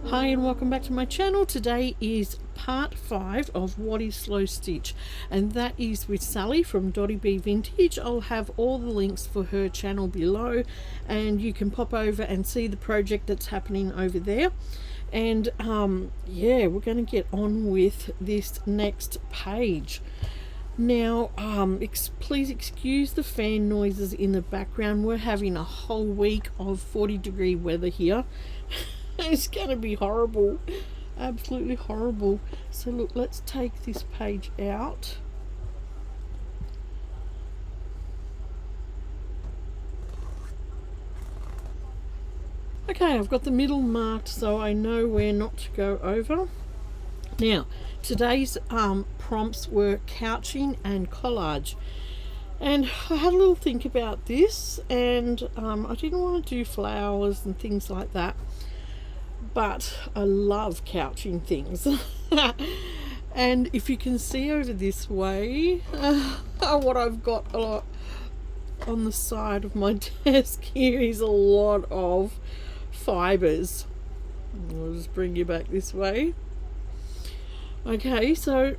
Hi and welcome back to my channel. Today is part 5 of What is Slow Stitch, and that is with Sally from Dotty Bee Vintage. I'll have all the links for her channel below, and you can pop over and see the project that's happening over there. And yeah, we're going to get on with this next page. Now, please excuse the fan noises in the background. We're having a whole week of 40-degree weather here. It's going to be horrible, absolutely horrible. So look, let's take this page out. Okay, I've got the middle marked so I know where not to go over. Now, today's prompts were couching and collage. And I had a little think about this, and I didn't want to do flowers and things like that. But I love couching things. And if you can see over this way, what I've got on the side of my desk here is a lot of fibres. I'll just bring you back this way. Okay, so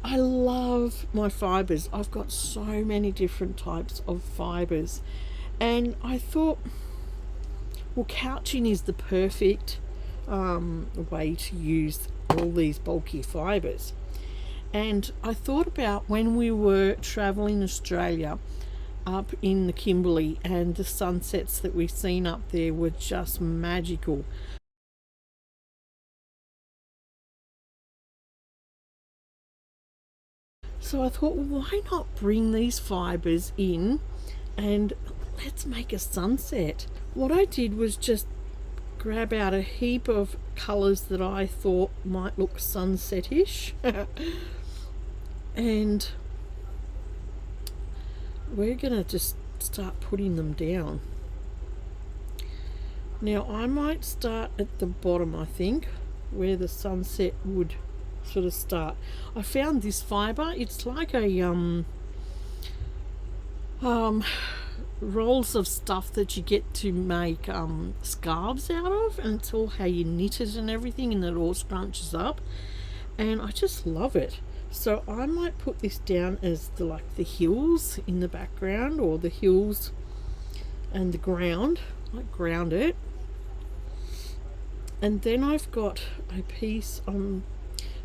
I love my fibres. I've got so many different types of fibres, and I thought, well, couching is the perfect way to use all these bulky fibres. And I thought about when we were travelling Australia up in the Kimberley, and the sunsets that we've seen up there were just magical. So I thought, well, why not bring these fibres in and let's make a sunset. What I did was just grab out a heap of colours that I thought might look sunsetish and we're gonna just start putting them down. Now I might start at the bottom, I think, where the sunset would sort of start. I found this fibre, it's like a rolls of stuff that you get to make scarves out of, and it's all how you knit it and everything, and it all scrunches up, and I just love it. So I might put this down as the hills in the background, or the hills and the ground, like ground it. And then I've got a piece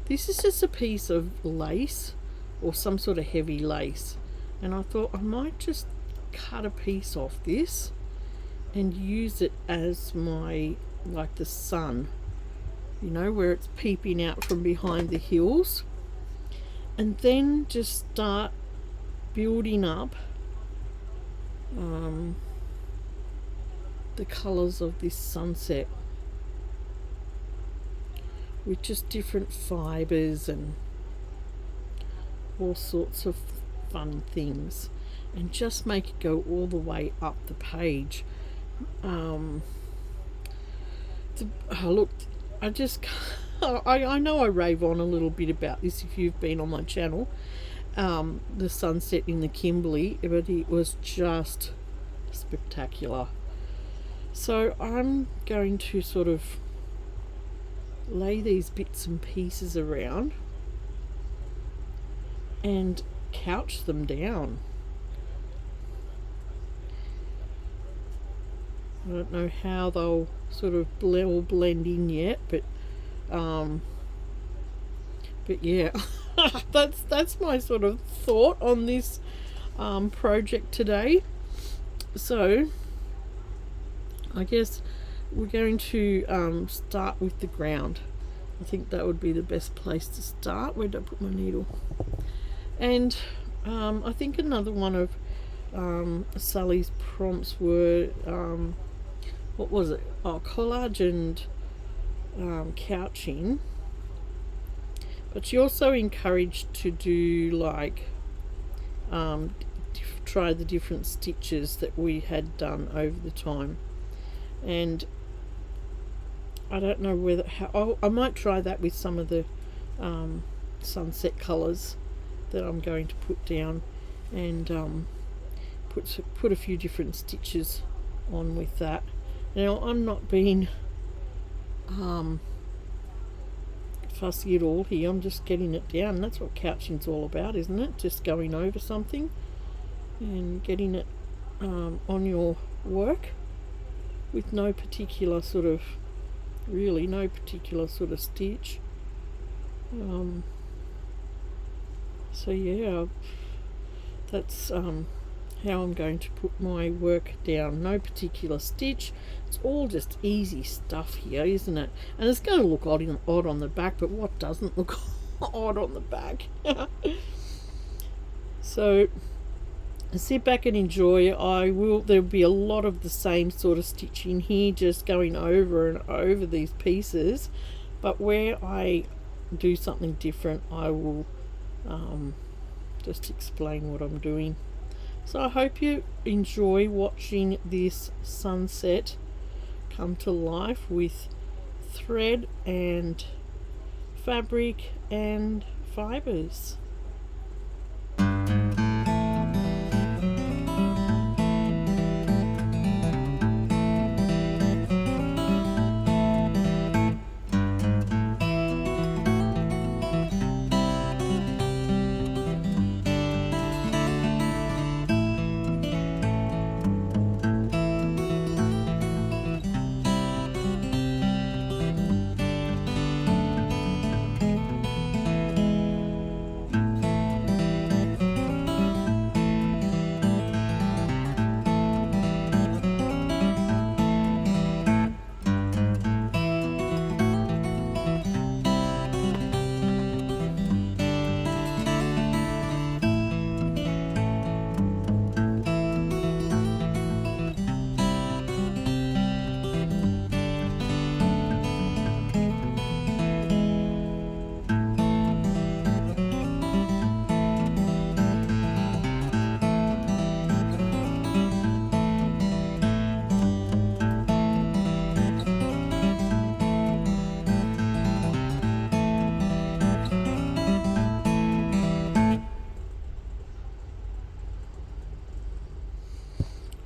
this is just a piece of lace or some sort of heavy lace, and I thought I might just cut a piece off this and use it as my, like the sun, you know, where it's peeping out from behind the hills, and then just start building up the colors of this sunset with just different fibers and all sorts of fun things, and just make it go all the way up the page. Look, I just I know I rave on a little bit about this if you've been on my channel, the sunset in the Kimberley, but it was just spectacular. So I'm going to sort of lay these bits and pieces around and couch them down. I don't know how they'll sort of all blend in yet, but yeah, that's my sort of thought on this project today. So I guess we're going to start with the ground. I think that would be the best place to start. Where did I put my needle? And I think another one of Sally's prompts were what was it? Oh, collage and couching. But she also encouraged to do like try the different stitches that we had done over the time. And I don't know whether I might try that with some of the sunset colours that I'm going to put down, and put a few different stitches on with that. Now I'm not being fussy at all here. I'm just getting it down. That's what couching's all about, isn't it? Just going over something and getting it on your work with no particular sort of, really no particular sort of stitch. So yeah, that's how I'm going to put my work down. No particular stitch. It's all just easy stuff here, isn't it? And it's going to look odd on the back, but what doesn't look odd on the back? So sit back and enjoy. There'll be a lot of the same sort of stitching here, just going over and over these pieces, but where I do something different, I will just explain what I'm doing. So I hope you enjoy watching this sunset come to life with thread and fabric and fibers.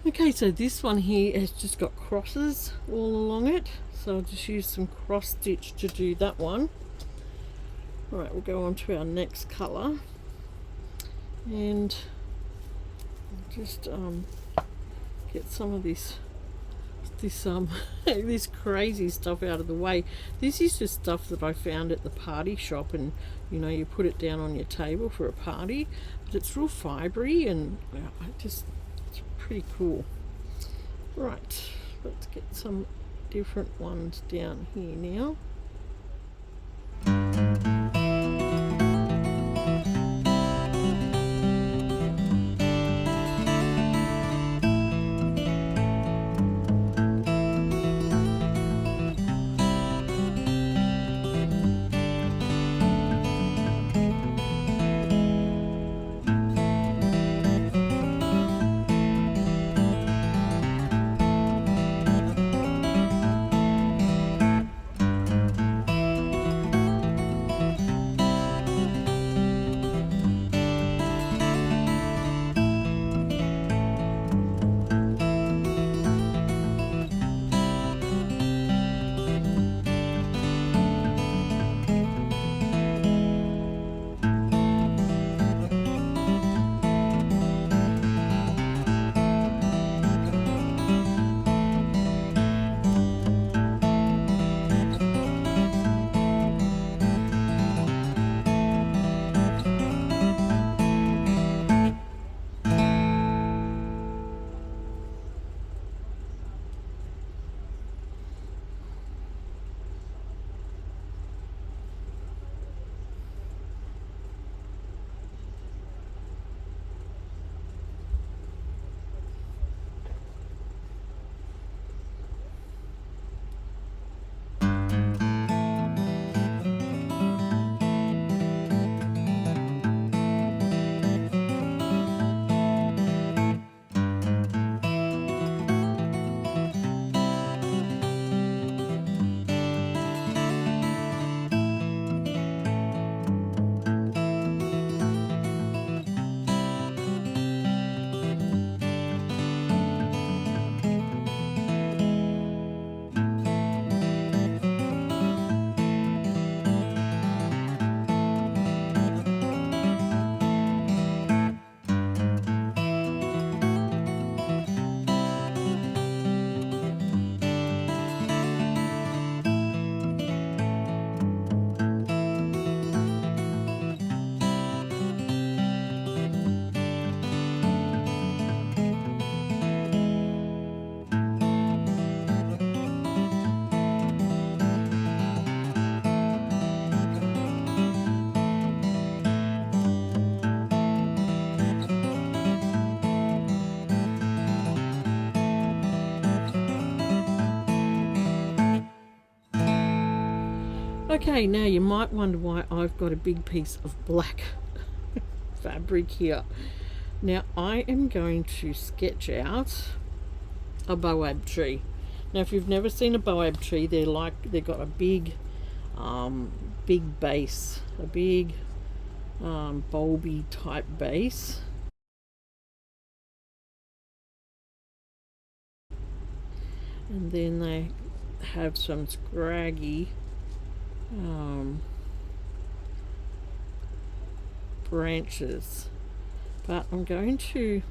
Okay, so this one here has just got crosses all along it, so I'll just use some cross stitch to do that one. Alright, we'll go on to our next colour, and just get some of this this crazy stuff out of the way. This is just stuff that I found at the party shop, and you know, you put it down on your table for a party, but it's real fibery and it's pretty cool. Right, let's get some different ones down here now. Okay, now you might wonder why I've got a big piece of black fabric here. Now I am going to sketch out a baobab tree. Now if you've never seen a baobab tree, they've got a big big base, a big bulby type base, and then they have some scraggy branches. But I'm going to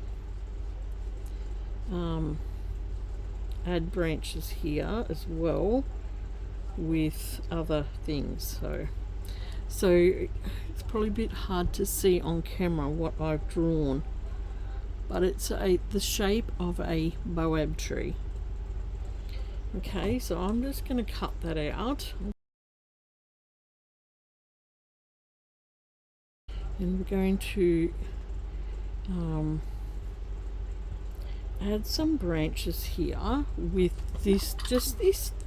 add branches here as well with other things. So it's probably a bit hard to see on camera what I've drawn, but it's the shape of a baobab tree. Okay, so I'm just going to cut that out, and we're going to add some branches here with this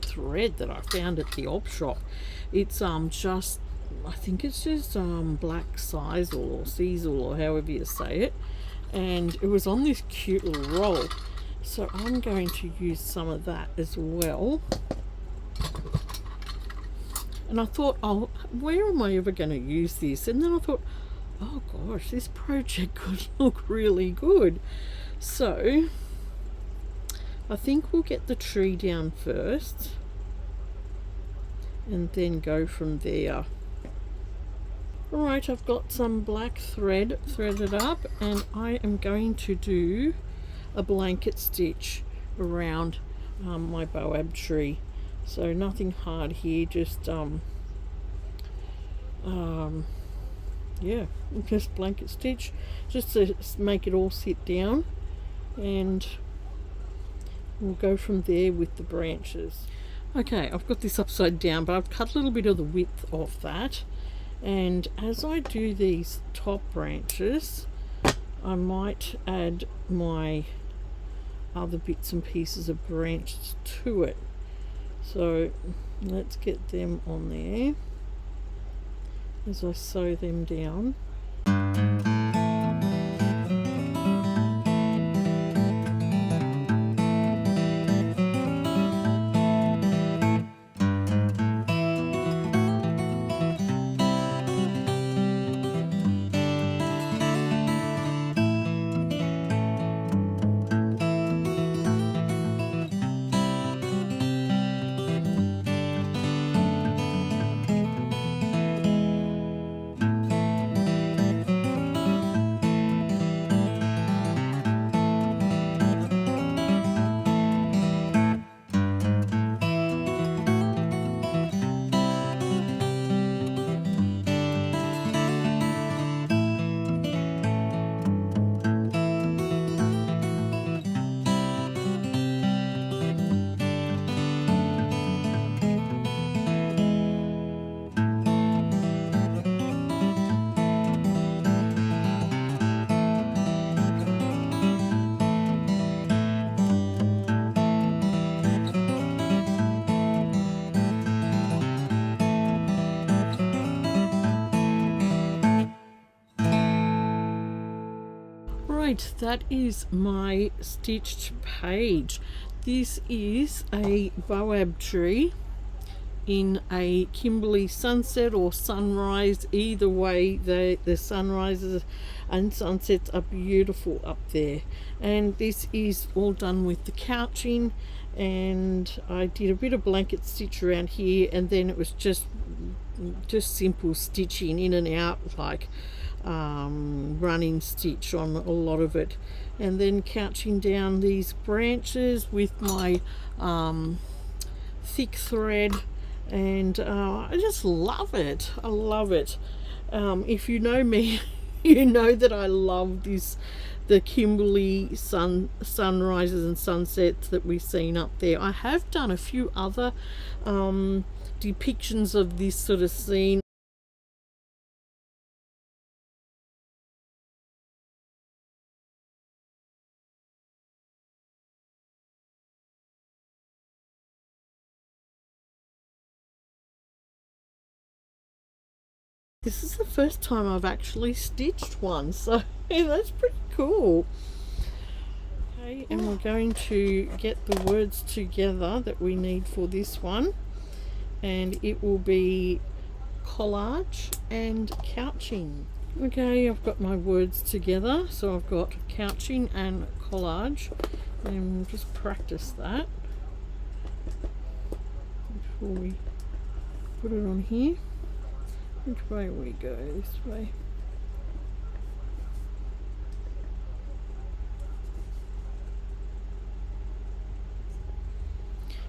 thread that I found at the Opshop. It's I think it's just black sisal or sisal or however you say it, and it was on this cute little roll, so I'm going to use some of that as well. And I thought, oh, where am I ever going to use this? And then I thought, oh gosh, this project could look really good. So I think we'll get the tree down first and then go from there. Alright, I've got some black thread threaded up, and I am going to do a blanket stitch around my baobab tree. So nothing hard here, just yeah, just blanket stitch, just to make it all sit down, and we'll go from there with the branches. Okay, I've got this upside down, but I've cut a little bit of the width off that, and as I do these top branches, I might add my other bits and pieces of branches to it. So let's get them on there as I sew them down. Right, that is my stitched page. This is a baobab tree in a Kimberley sunset or sunrise. Either way, the sunrises and sunsets are beautiful up there. And this is all done with the couching, and I did a bit of blanket stitch around here, and then it was just simple stitching in and out, like running stitch on a lot of it, and then couching down these branches with my thick thread, and I just love it. I love it. If you know me, you know that I love the Kimberley sunrises and sunsets that we've seen up there. I have done a few other depictions of this sort of scene This is the first time I've actually stitched one, so yeah, that's pretty cool. Okay, and we're going to get the words together that we need for this one, and it will be collage and couching. Okay, I've got my words together, so I've got couching and collage, and we'll just practice that before we put it on here. Which way we go? This way.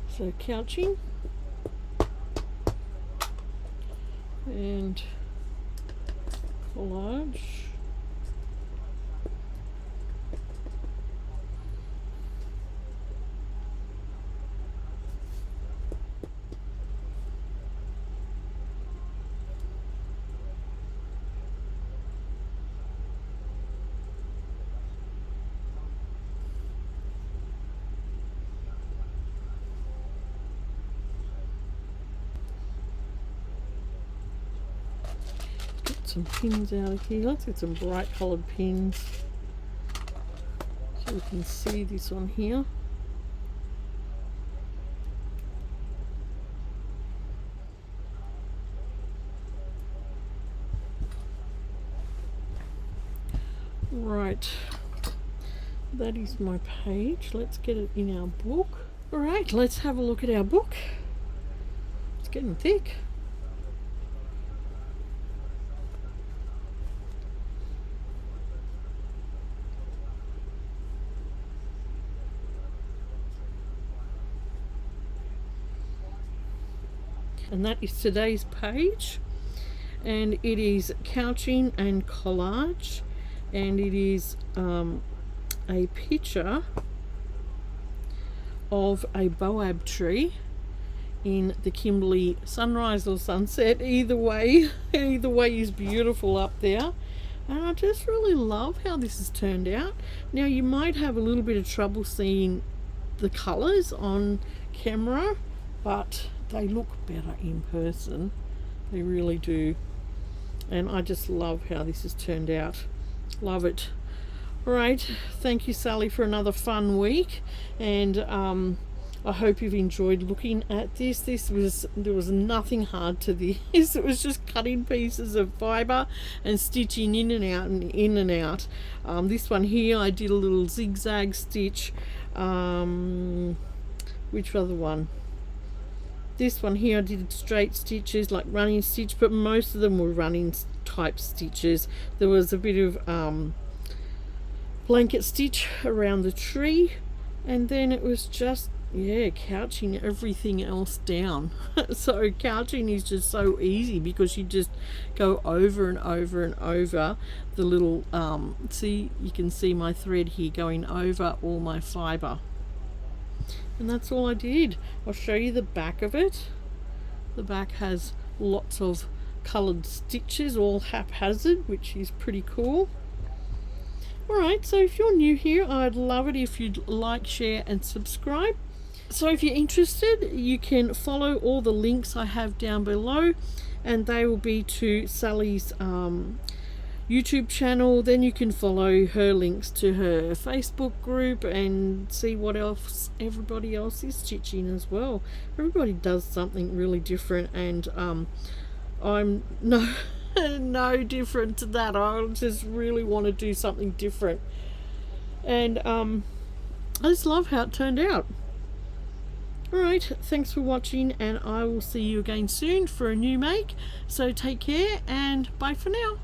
So couching and collage. Some pins out of here. Let's get some bright coloured pins so we can see this on here. Right, that is my page. Let's get it in our book. Alright, let's have a look at our book. It's getting thick. And that is today's page, and it is couching and collage, and it is a picture of a boab tree in the Kimberley sunrise or sunset. Either way is beautiful up there, and I just really love how this has turned out. Now you might have a little bit of trouble seeing the colors on camera, but they look better in person. They really do. And I just love how this has turned out. Love it. Alright, thank you Sally for another fun week, and I hope you've enjoyed looking at this. There was nothing hard to this. It was just cutting pieces of fibre and stitching in and out and in and out. This one here I did a little zigzag stitch. Which other one? This one here I did straight stitches, like running stitch, but most of them were running type stitches. There was a bit of blanket stitch around the tree, and then it was just, yeah, couching everything else down. So couching is just so easy because you just go over and over and over the little see, you can see my thread here going over all my fibre. And that's all I did. I'll show you the back of it. The back has lots of coloured stitches, all haphazard, which is pretty cool. Alright, so if you're new here, I'd love it if you'd like, share and subscribe. So if you're interested, you can follow all the links I have down below, and they will be to Sally's YouTube channel. Then you can follow her links to her Facebook group and see what else everybody else is stitching as well. Everybody does something really different, and I'm no different to that. I just really want to do something different, and I just love how it turned out. Alright, thanks for watching, and I will see you again soon for a new make. So take care and bye for now.